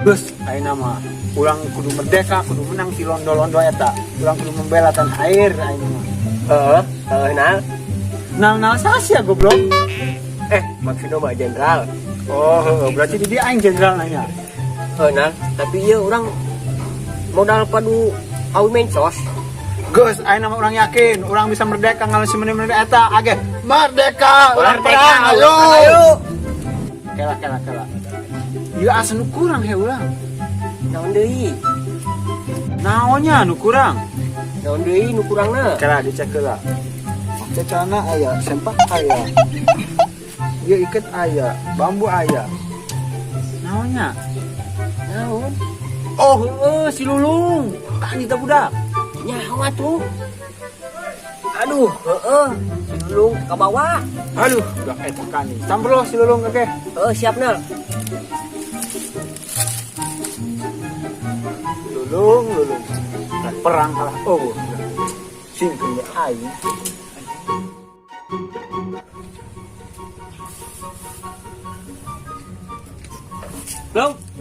Gus, ayeuna mah urang kudu merdeka, kudu menang si londo-londo eta. Urang kudu membela tanah air ayeuna mah. Nal. Nal sasia goblok. Maksudnya mah jenderal. Oh, berarti di dia aing jenderal nanya. Nal, tapi iya orang modal padu awi mensos. Gus, ayeuna mah urang yakin, urang bisa merdeka ngalahin si meneh eta. Age, merdeka, urang perang, ayo. Kela. Ieu asa nu kurang he urang. Naon deui? Naonnya nu kurang? Naon deui nu kurangna? Kela dicek heula. Celana aya, sempak aya. Ieu iket aya, bambu aya. Naonnya? Naon? Oh, si Lulung. Kan kita budak. Nyawa tuh. Aduh, si Lulung ke bawah. Aduh, udah eta kan nih. Sampro si Lulung kakek. Siap Nal. Lulung. Perang kalah. Oh, singkeun aing.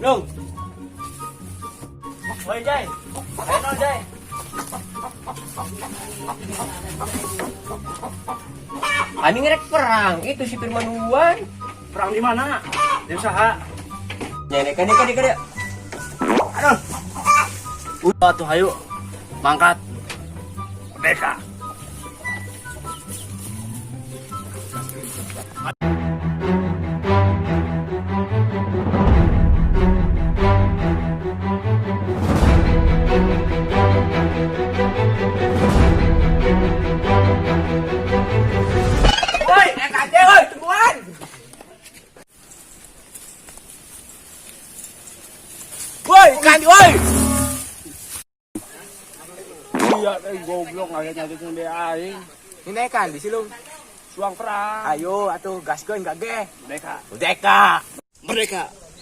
Lung. Woi Jai. Ayo Jai. Ani ngerek perang, itu si Firman Uwan. Perang di mana? Di usaha. Nyenek. Aduh. Udah tuh ayo. Mangkat. Merdeka. Woi, ekate woi, tungguan. Woi, ikan woi. Iya, goblok ngajak nyatukeun deui aing. Ini ikan di silung. Suang perang. Ayo atuh gaskeun gage. Merdeka.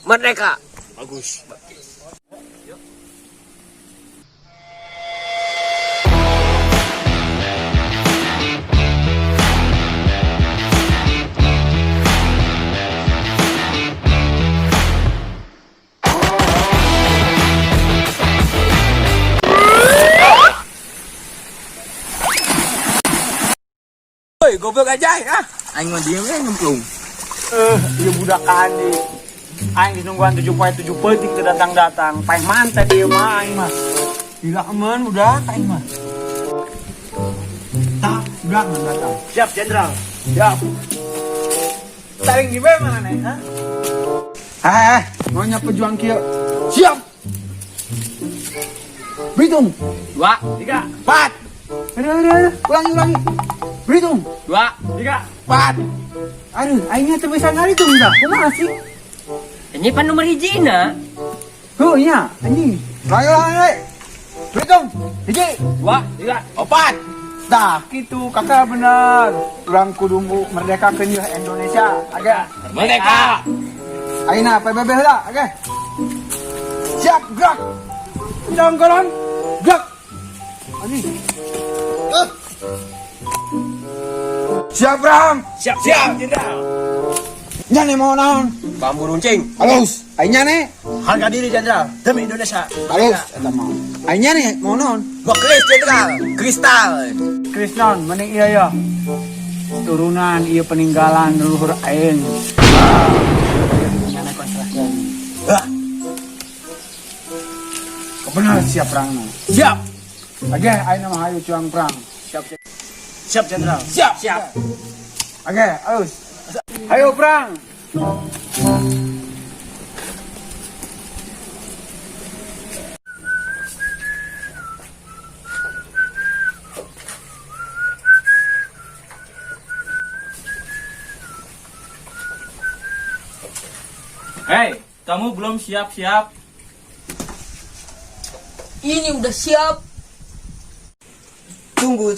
Merdeka. Bagus. Woi, goblok aja ya. Aing mah diem nyemplung. Ieu budak kadi. Aing ditungguan 7 petik teu datang-datang. Paeh mantep ieu mah aing mah. Gila emen budak aing mah. Tak, budak mah datang. Siap, Jenderal. Siap. Taring di bae mana nih, ha? Ngonya pejuang kieu. Siap. Berhitung. 2, 3, 4. Ada. Ulangi. Berhitung. 2, 3. 4. Aduh, aingnya teu bisa ngaritung dah. Kumaha sih? Ini pan nomor hijina. Heuh nya, anjing. Ulangi. Berhitung. 1, 2, 3, 4. Dah, gitu kakak bener. Urang kudu merdekakeun ieu Indonesia. Aga. Merdeka. Ayeuna PBB heula, oke. Siap, gerak. Jangkalan, gerak. Anjing. Siap, Ram. Siap, Jenderal. Nyane mau naon? Bambu runcing. Halus. Ainya ne? Harga diri, Jenderal. Demi Indonesia. Halus eta mah. Ainya ne mau naon? Boklis, Jenderal. Kristal. Krisnon, mending iya ya. Turunan ieu peninggalan leluhur aing. Nyana konstruksi. Benar siap perangna. Siap. Oke, ayeuna mah hayu cuang perang. Siap, Jenderal. Siap. Oke, halus. Ayo perang. Hei, kamu belum siap-siap? Ini udah siap. Tunggu.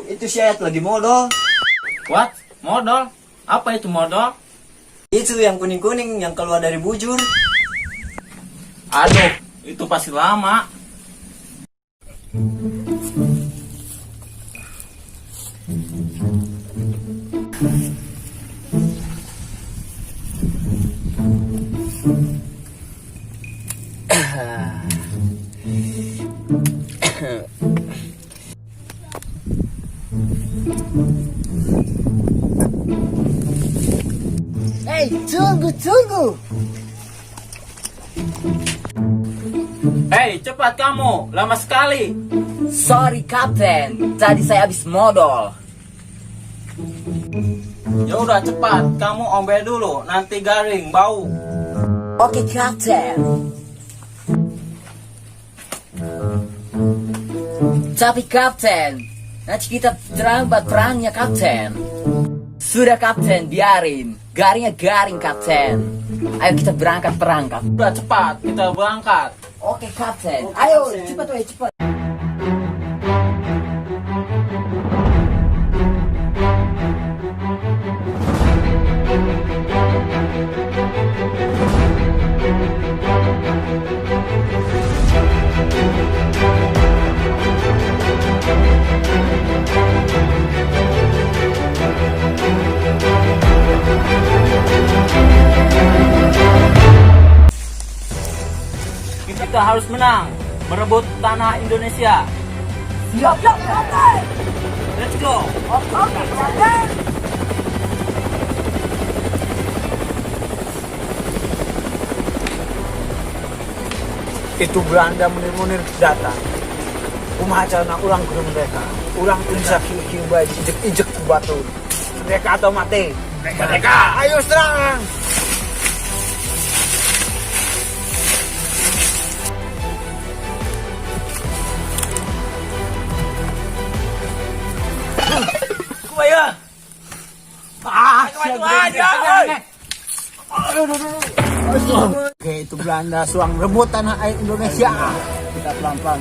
Itu syayat lagi modal. What? Modal? Apa itu modal? Itu yang kuning-kuning yang keluar dari bujur. Aduh, itu pasti lama. Tunggu. Hei, cepat kamu. Lama sekali. Sorry Kapten, tadi saya habis modal. Ya udah cepat. Kamu ombe dulu. Nanti garing, bau. Oke Kapten. Tapi Kapten, nanti kita terlambat perangnya Kapten. Sudah Kapten, biarin. Garingnya garing Kapten. Ayo kita berangkat perang Kapten. Udah cepat. Kita berangkat. Oke Kapten, ayo cepat woy cepat. Kita harus menang. Merebut tanah Indonesia. Siap Kapten. Let's go. Oke Kapten. Itu Belanda munir datang. Kumaha carana ulang ke mereka. Ulang tuh bisa kieu bae ijek ku batu. Mereka atau mati. Mereka. Ayo serang. Kumaha. Oke, itu Belanda suang rebut tanah air Indonesia. Kita pelan-pelan.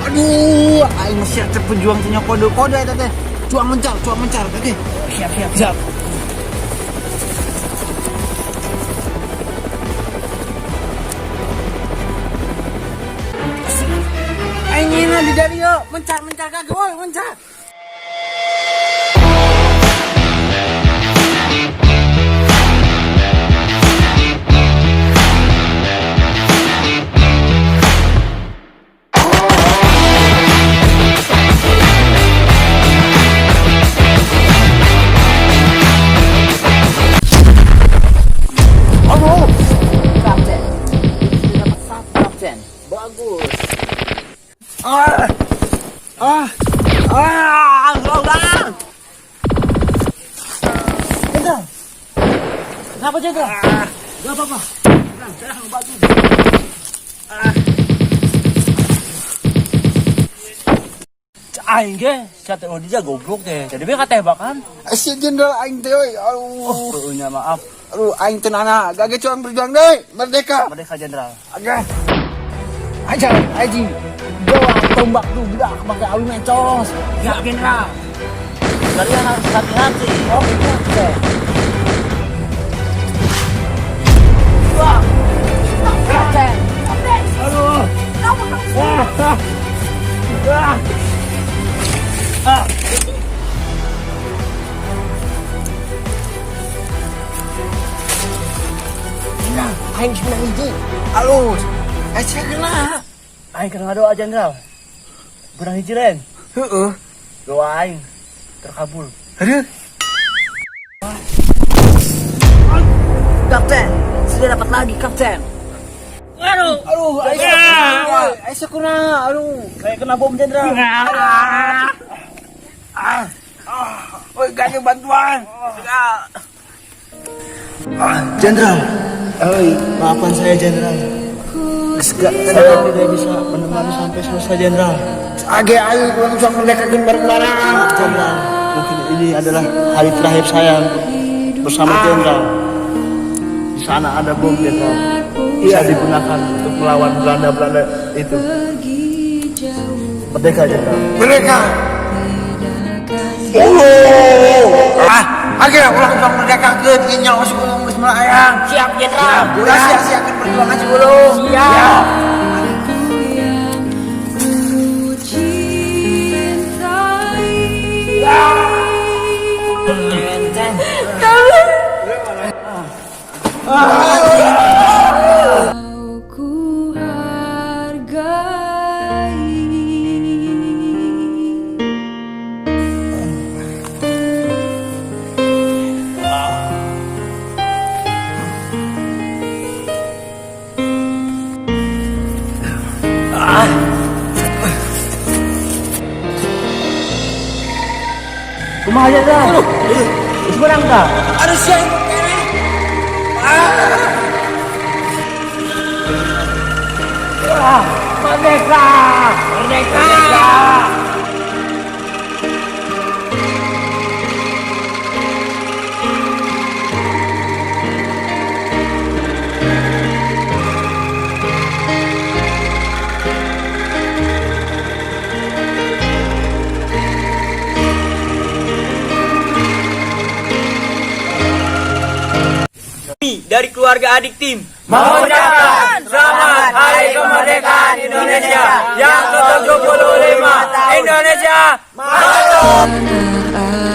Aduh, aing masih ada pejuang punya kode eta teh. Cuang mencar. Oke. Siap. Aingina di dari yo, mencar kagak woi, mencar. Kapten. Sudah dapat satu Kapten. Bagus. Ulang. Jenderal. Kenapa Jenderal? Gak apa-apa. Serang batu. Aing ge, kata dia goblok teh. Jadi be katembakan. Si Jenderal aing teh euy. Aduh. Tuh maaf. Aduh, aing teh nana, gage cuang berjuang deui. Merdeka. Merdeka Jenderal. Oke. Aja, Aji. Bawa tombak tuh budak pakai awi mencos. Ya Jenderal. Kalian harus hati-hati. Oke, Kapten. Wah. Kapten. Aduh. Aing cuma hiji. Alus. Saya kena. Aing kena doa Jenderal. Berang hiji len. Heeh. Doa aing terkabul. Aduh. Kapten, sudah dapat lagi Kapten. Aduh. Aisyah kena. Aduh. Kayak kena bom Jenderal. Oi, gak bantuan. Jenderal. Oi, maafkan saya Jenderal. Saya tidak bisa menemani sampai selesai Jenderal. Ayo langsung merdekakan bareng-bareng Jenderal. Mungkin ini adalah hari terakhir saya bersama Jenderal. Di sana ada bom Jenderal. Bisa digunakan untuk melawan Belanda itu. Merdeka Jenderal. Merdeka. Oke, ulang tahun merdeka ke nyawa sebelum Bismillahirrahmanirrahim. Siap Jenderal. Siap perjuangan sebelum. Siap. Ah. jenderal. Sebenarnya enggak. Ada siapa yang kere? Merdeka! Merdeka! Dari keluarga adik tim Mengucapkan selamat Hari Kemerdekaan Indonesia yang ke-75. Indonesia maju!